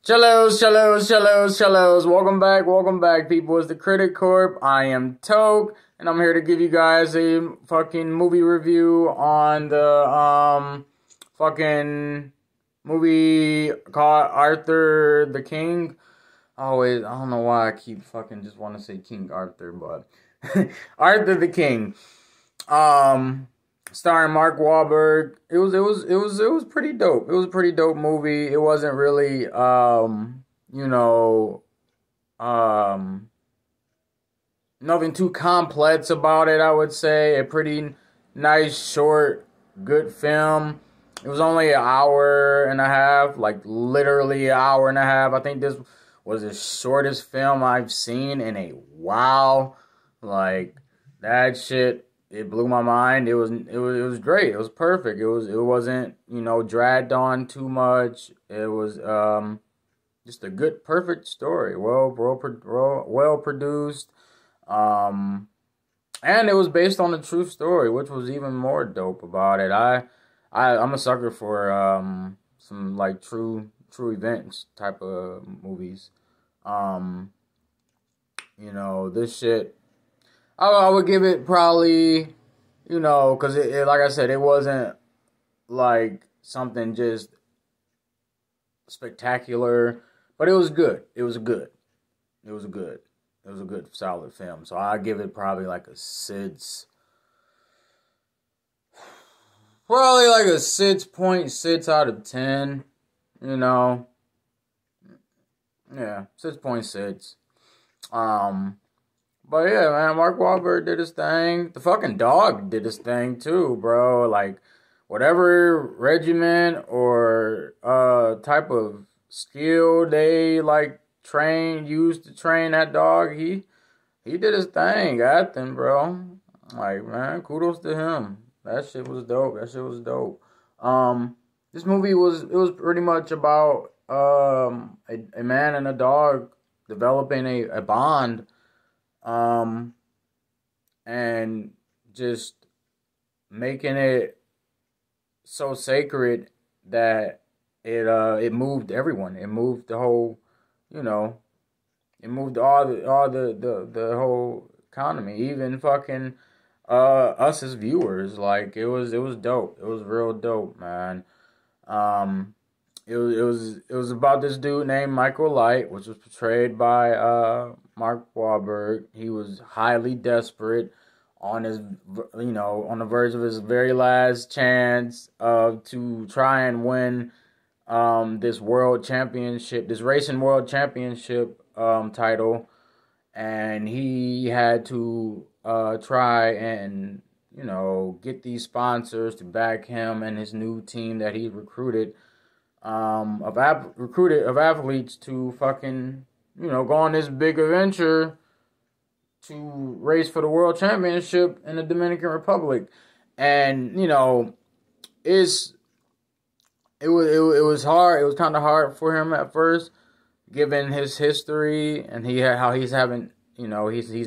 Shallows. Welcome back, people. It's the Critic Corp. I am Toke, and I'm here to give you guys a fucking movie review on the fucking movie called Arthur the King. Always, I don't know why I keep fucking just want to say King Arthur, but Arthur the King. Starring Mark Wahlberg. It was pretty dope. It was a pretty dope movie. It wasn't really nothing too complex about it, I would say. A pretty nice, short, good film. It was only an hour and a half, like literally an hour and a half. I think this was the shortest film I've seen in a while. Like, that shit, it blew my mind. It was great. It was perfect. It wasn't, dragged on too much. It was just a good, perfect story. Well produced. And it was based on a true story, which was even more dope about it. I'm a sucker for some like true events type of movies. This shit, I would give it probably, because it like I said, it wasn't like something just spectacular, but it was good. It was a good solid film. So I give it probably like a 6.6 out of 10. Yeah, 6.6. But yeah, man, Mark Wahlberg did his thing. The fucking dog did his thing too, bro. Like, whatever regiment or type of skill they like used to train that dog, he did his thing, acting, bro. Like, man, kudos to him. That shit was dope. This movie was pretty much about a man and a dog developing a bond. And just making it so sacred that it moved everyone. It moved the whole, it moved all the whole economy, even fucking us as viewers. Like, it was dope. It was real dope, man. It was about this dude named Michael Light, which was portrayed by Mark Wahlberg. He was highly desperate on on the verge of his very last chance to try and win this racing world championship title, and he had to try and get these sponsors to back him and his new team that he recruited. Of athletes to fucking, go on this big adventure to race for the world championship in the Dominican Republic. And, it was hard. It was kind of hard for him at first, given his history and he's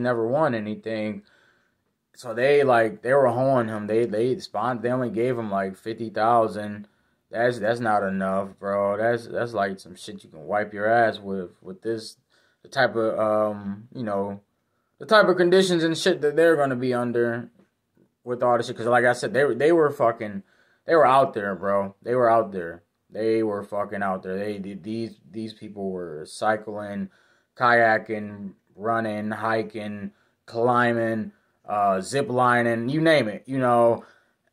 never won anything. So they were honing him. They only gave him like 50,000. That's not enough, bro. That's like some shit you can wipe your ass with this, the type of the type of conditions and shit that they're gonna be under with all this shit. Because like I said, they were out there, bro. They were fucking out there. These people were cycling, kayaking, running, hiking, climbing, zip lining, you name it,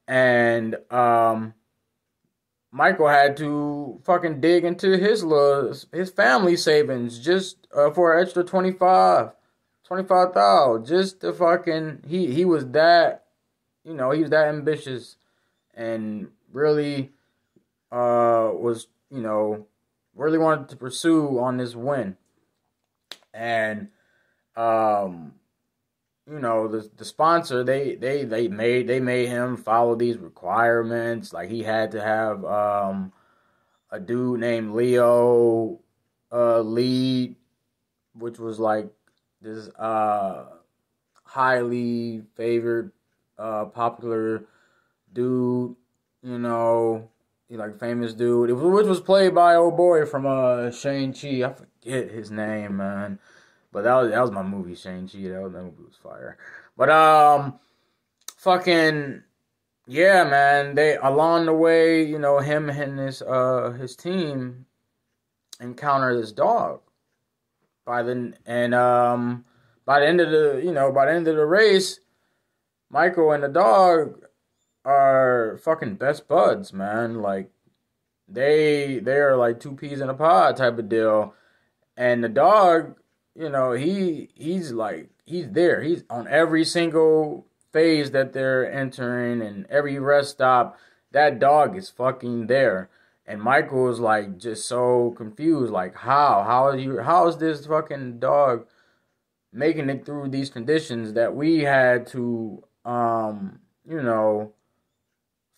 and Michael had to fucking dig into his family savings just for an extra 25,000 just to fucking, he was that, he was that ambitious and really was, really wanted to pursue on this win. And the sponsor, they made him follow these requirements. Like, he had to have a dude named Leo lead, which was like this highly favored popular dude, He like famous dude, which was played by old boy from Shang-Chi. I forget his name, man. But that was my movie, Shang-Chi. That movie was fire. But fucking yeah, man. They along the way, you know, him and his team encounter this dog. By the end of the race, Michael and the dog are fucking best buds, man. Like they are like two peas in a pod type of deal. And the dog, you know, he's there. He's on every single phase that they're entering and every rest stop. That dog is fucking there. And Michael is like just so confused, like how is this fucking dog making it through these conditions that we had to you know,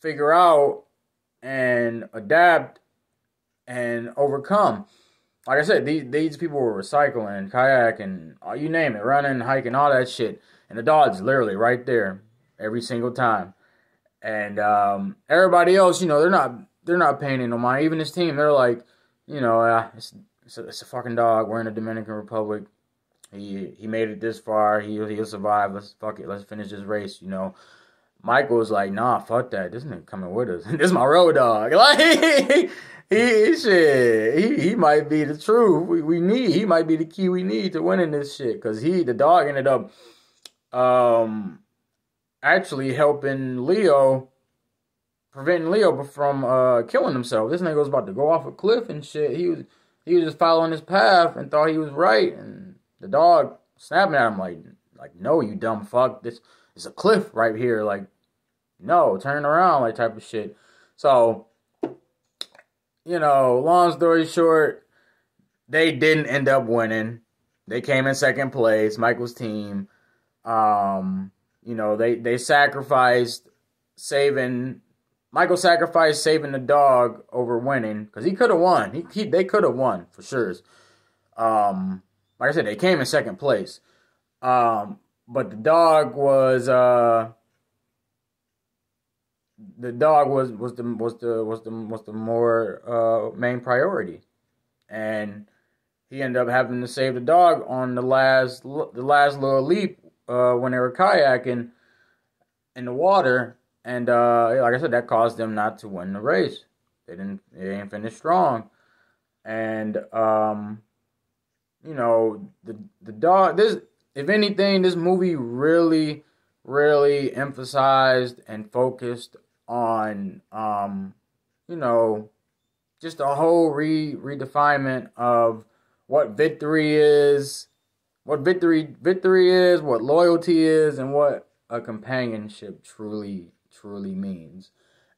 figure out and adapt and overcome. Like I said, these people were recycling, kayaking, you name it, running, hiking, all that shit. And the dog's literally right there every single time. And everybody else, you know, they're not paying no mind. Even his team, they're like, you know, it's a fucking dog. We're in the Dominican Republic. He made it this far. He'll survive. Let's finish this race, you know. Michael was like, nah, fuck that. This nigga coming with us. This is my road dog. Like he might be the truth we need. He might be the key we need to winning this shit. Cause the dog ended up actually helping preventing Leo from killing himself. This nigga was about to go off a cliff and shit. He was just following his path and thought he was right, and the dog snapping at him like no, you dumb fuck. This is a cliff right here. Like, no, turn around, like type of shit. So, you know, long story short, they didn't end up winning. They came in second place, Michael's team. You know, they sacrificed Michael sacrificed saving the dog over winning because he could have won. They could have won for sure. Like I said, they came in second place. But the dog was the more main priority, and he ended up having to save the dog on the last little leap when they were kayaking in the water, and like I said, that caused them not to win the race. They didn't finish strong, and you know, the dog. If anything, this movie really, really emphasized and focused on, you know, just a whole redefinement of what victory is, what loyalty is, and what a companionship truly means.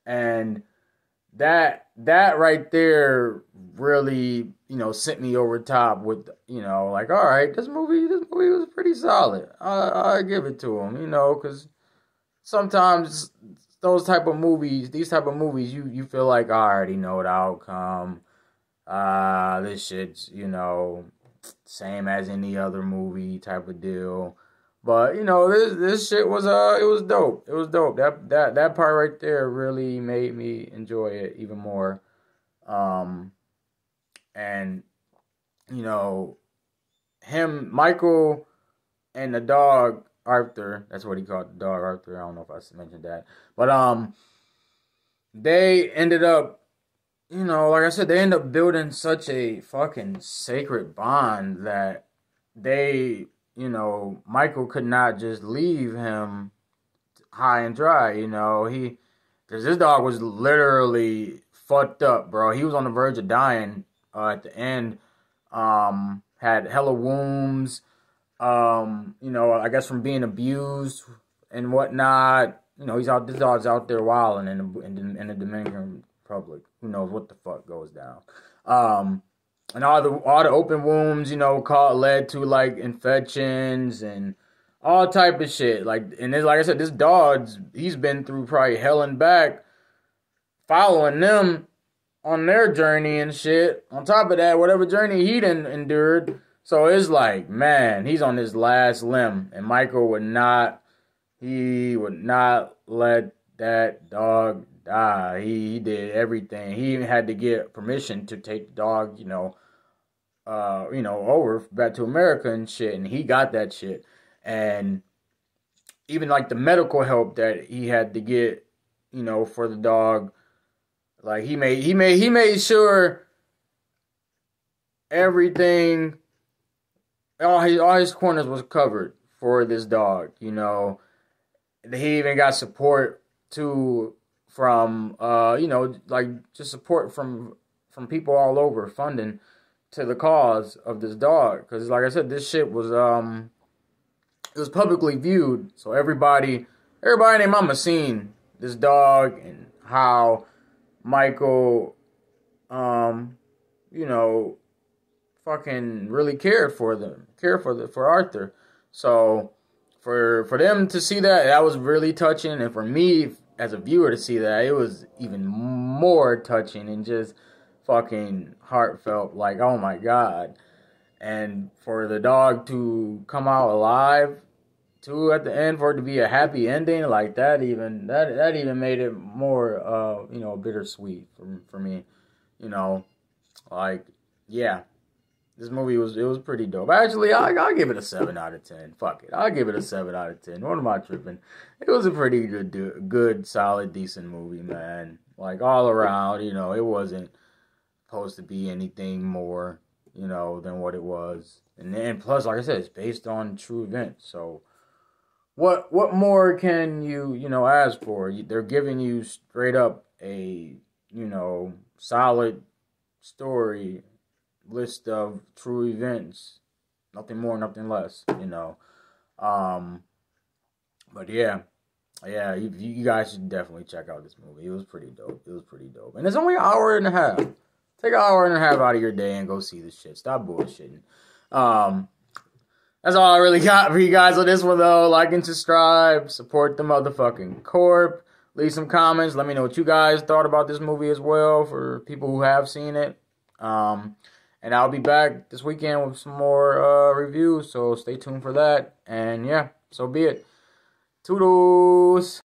And that right there really, you know, sent me over top with, you know, like, all right, this movie was pretty solid. I give it to him, you know, because sometimes these type of movies, you feel like I already know the outcome. This shit's, you know, same as any other movie type of deal. But, you know, this shit was it was dope. It was dope. That part right there really made me enjoy it even more. And, you know, Michael and the dog Arthur, that's what he called the dog, Arthur. I don't know if I mentioned that. But they ended up, you know, like I said, they ended up building such a fucking sacred bond that they, you know, Michael could not just leave him high and dry, you know. Because this dog was literally fucked up, bro. He was on the verge of dying at the end. Had hella wounds, you know, I guess from being abused and whatnot. You know, this dog's out there wilding in the Dominican Republic. Who knows what the fuck goes down. And all the open wounds, you know, led to like infections and all type of shit. Like I said, this he's been through probably hell and back, following them on their journey and shit. On top of that, whatever journey he done endured. So it's like, man, he's on his last limb, and Michael would not let that dog die. He did everything. He even had to get permission to take the dog, over back to America and shit, and he got that shit. And even like the medical help that he had to get, for the dog, like he made sure everything, all his corners was covered for this dog. He even got support too from like just support from people all over, funding to the cause of this dog, because like I said, this shit was it was publicly viewed, so everybody and their mama seen this dog and how Michael fucking really cared for Arthur. So for them to see that was really touching, and for me as a viewer to see that, it was even more touching and just fucking heartfelt, like, oh my God. And for the dog to come out alive too at the end, for it to be a happy ending like that, even made it more bittersweet for me. Like, yeah, this movie was pretty dope. Actually, I'll give it a 7 out of 10. Fuck it, I'll give it a 7 out of 10. What am I tripping? It was a pretty good, solid, decent movie, man. Like all around, it wasn't supposed to be anything more, than what it was. And plus, like I said, it's based on true events. So what more can you, ask for? They're giving you straight up a, solid story, list of true events. Nothing more, nothing less, But yeah, you guys should definitely check out this movie. It was pretty dope. And it's only an hour and a half. Take an hour and a half out of your day and go see this shit. Stop bullshitting. That's all I really got for you guys on this one, though. Like and subscribe. Support the motherfucking corp. Leave some comments. Let me know what you guys thought about this movie as well, for people who have seen it. And I'll be back this weekend with some more reviews, so stay tuned for that. And yeah, so be it. Toodles!